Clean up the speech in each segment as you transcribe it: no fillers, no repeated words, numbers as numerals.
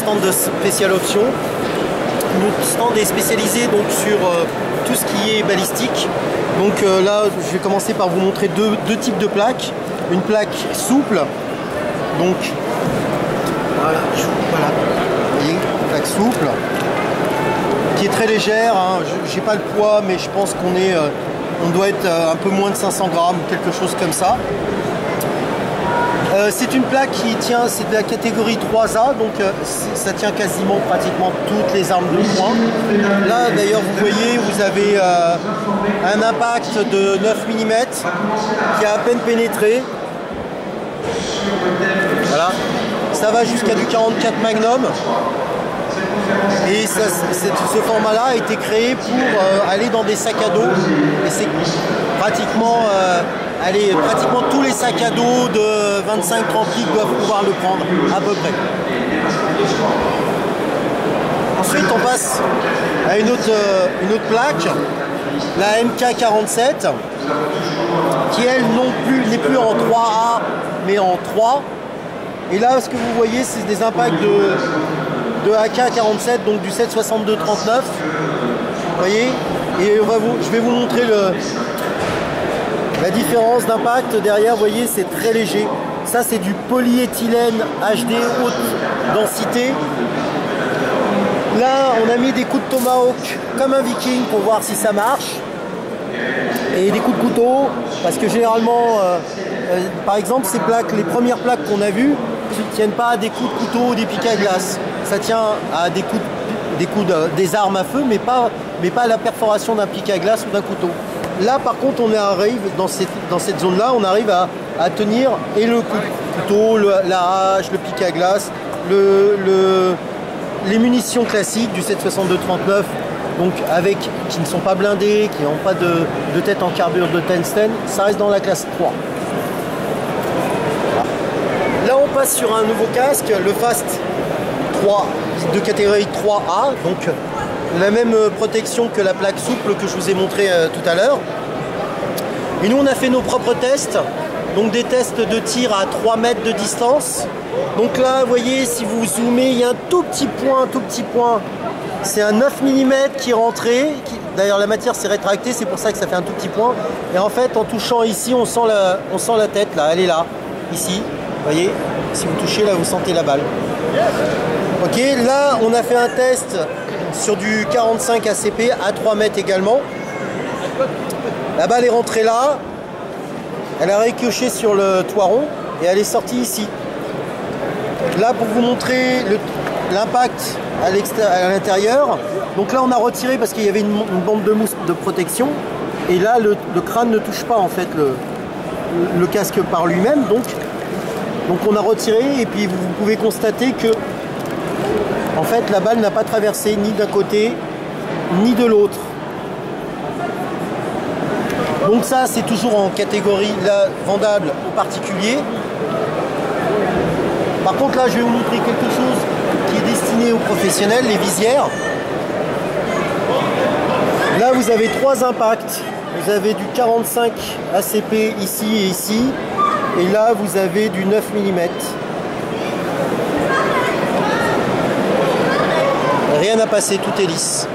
stand de Special Option. Notre stand est spécialisé donc sur tout ce qui est balistique. Donc là, je vais commencer par vous montrer deux types de plaques. Une plaque souple, donc voilà, vous voyez, plaque souple, qui est très légère. Hein. J'ai pas le poids, mais je pense qu'on est, on doit être un peu moins de 500 grammes, quelque chose comme ça. C'est une plaque qui tient, c'est de la catégorie 3A, donc ça tient quasiment pratiquement toutes les armes de poing. Là d'ailleurs vous voyez, vous avez un impact de 9 mm qui a à peine pénétré. Voilà, ça va jusqu'à du 44 Magnum. Et ce format-là a été créé pour aller dans des sacs à dos. Et c'est pratiquement, pratiquement tous les sacs à dos de 25-30 litres doivent pouvoir le prendre, à peu près. Ensuite, on passe à une autre plaque, la MK47, qui elle non plus n'est plus en 3A, mais en 3. Et là, ce que vous voyez, c'est des impacts de AK-47, donc du 7,62-39, vous voyez, et je vais vous montrer la différence d'impact derrière. Vous voyez, c'est très léger. Ça, c'est du polyéthylène HD haute densité. Là, on a mis des coups de tomahawk comme un viking pour voir si ça marche, et des coups de couteau, parce que généralement, par exemple, ces plaques, les premières plaques qu'on a vues, ne tiennent pas à des coups de couteau ou des pics à glace. Ça tient à des armes à feu, mais pas à la perforation d'un pic à glace ou d'un couteau. Là, par contre, on arrive dans cette zone-là, on arrive à tenir et le couteau, la hache, le pic à glace, les munitions classiques du 7,62-39, donc qui ne sont pas blindées, qui n'ont pas de tête en carbure de tungstène, ça reste dans la classe 3. Là, on passe sur un nouveau casque, le Fast 3 de catégorie 3A, donc la même protection que la plaque souple que je vous ai montré tout à l'heure. Et nous, on a fait nos propres tests, donc des tests de tir à 3 mètres de distance. Donc là, vous voyez, si vous zoomez, il y a un tout petit point. C'est un 9 mm qui est rentré. D'ailleurs, la matière s'est rétractée, c'est pour ça que ça fait un tout petit point. Et en fait, en touchant ici, on sent la tête, là, elle est là, ici. Vous voyez, si vous touchez, là, vous sentez la balle. Ok, là, on a fait un test sur du 45 ACP à 3 mètres également. La balle est rentrée là. Elle a ricoché sur le toit rond et elle est sortie ici. Là, pour vous montrer l'impact à l'intérieur. Donc là, on a retiré parce qu'il y avait une bande de mousse de protection. Et là, le crâne ne touche pas en fait le casque par lui-même. Donc on a retiré et puis vous pouvez constater que en fait la balle n'a pas traversé ni d'un côté ni de l'autre. Donc ça c'est toujours en catégorie là, vendable aux particuliers. Par contre là je vais vous montrer quelque chose qui est destiné aux professionnels, les visières. Là vous avez 3 impacts. Vous avez du 45 ACP ici et ici. Et là, vous avez du 9 mm. Rien à passer, tout est lisse.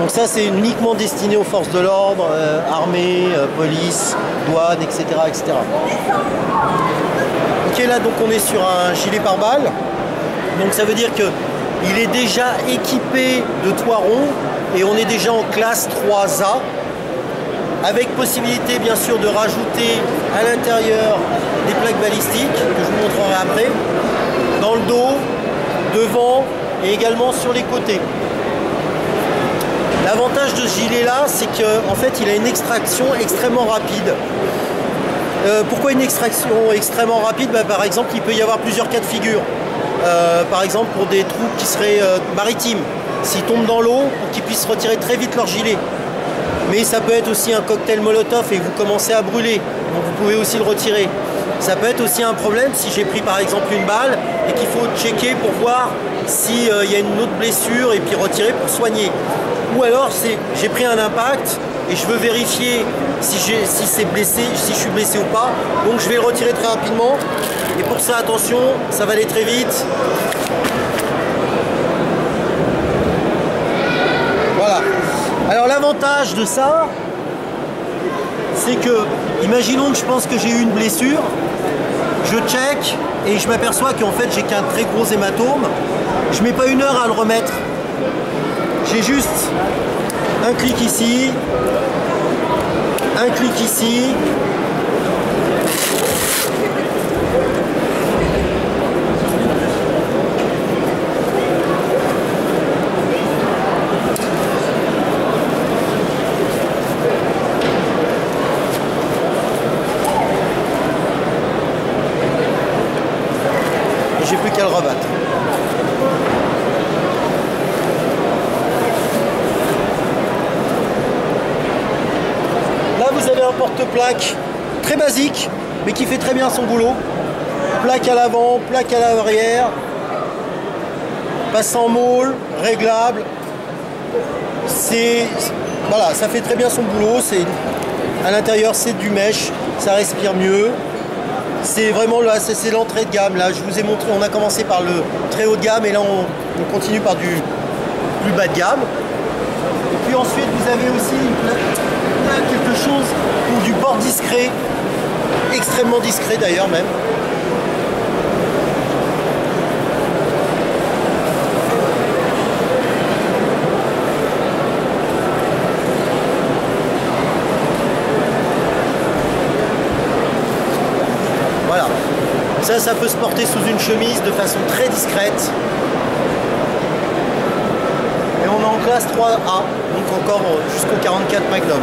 Donc ça, c'est uniquement destiné aux forces de l'ordre, armée, police, douane, etc., etc. Ok, là, donc on est sur un gilet pare-balles. Donc ça veut dire qu'il est déjà équipé de toit rond et on est déjà en classe 3A. Avec possibilité bien sûr de rajouter à l'intérieur des plaques balistiques que je vous montrerai après, dans le dos, devant et également sur les côtés. L'avantage de ce gilet là, c'est qu'en fait il a une extraction extrêmement rapide. Pourquoi une extraction extrêmement rapide? Par exemple, il peut y avoir plusieurs cas de figure. Par exemple pour des troupes qui seraient maritimes, s'ils tombent dans l'eau, pour qu'ils puissent retirer très vite leur gilet. Mais ça peut être aussi un cocktail Molotov et vous commencez à brûler, donc vous pouvez aussi le retirer. Ça peut être aussi un problème si j'ai pris par exemple une balle et qu'il faut checker pour voir s'il y a une autre blessure et puis retirer pour soigner. Ou alors j'ai pris un impact et je veux vérifier si c'est blessé, si je suis blessé ou pas, donc je vais le retirer très rapidement. Et pour ça, attention, ça va aller très vite. l'avantage de ça, c'est que, imaginons que je pense que j'ai eu une blessure, je check et je m'aperçois qu'en fait j'ai qu'un très gros hématome, je mets pas 1 heure à le remettre. J'ai juste un clic ici, un clic ici. Et j'ai plus qu'à le rebattre. Vous avez un porte-plaque très basique mais qui fait très bien son boulot. Plaque à l'avant, plaque à l'arrière, passe en môle, réglable. Voilà, ça fait très bien son boulot. À l'intérieur c'est du mesh, ça respire mieux. C'est vraiment là, c'est l'entrée de gamme. Là je vous ai montré, on a commencé par le très haut de gamme et là on continue par du plus bas de gamme. Et puis ensuite vous avez aussi quelque chose pour du bord discret, extrêmement discret d'ailleurs même. Voilà, ça peut se porter sous une chemise de façon très discrète. Et on est en classe 3A, donc encore jusqu'au 44 Magnum.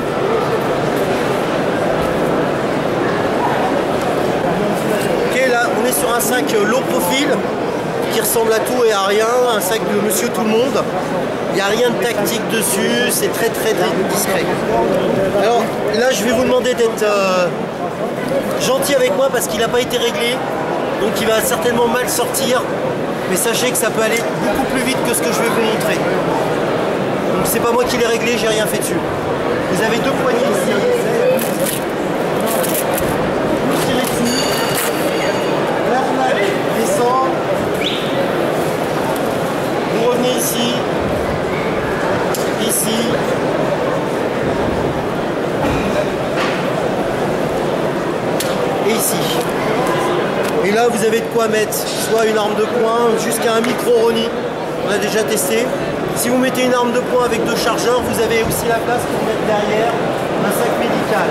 Ok, là on est sur un sac low profil qui ressemble à tout et à rien, un sac de monsieur tout le monde. Il n'y a rien de tactique dessus, c'est très discret. Alors là je vais vous demander d'être gentil avec moi parce qu'il n'a pas été réglé, donc il va certainement mal sortir. Mais sachez que ça peut aller beaucoup plus vite que ce que je vais vous montrer. Donc c'est pas moi qui l'ai réglé, j'ai rien fait dessus. Vous avez 2 poignées ici. Vous tirez dessus. La fenêtre descend. Vous revenez ici. Ici. Et ici. Et là vous avez de quoi mettre soit une arme de poing jusqu'à un micro Roni. On a déjà testé. Si vous mettez une arme de poing avec 2 chargeurs, vous avez aussi la place pour mettre derrière un sac médical.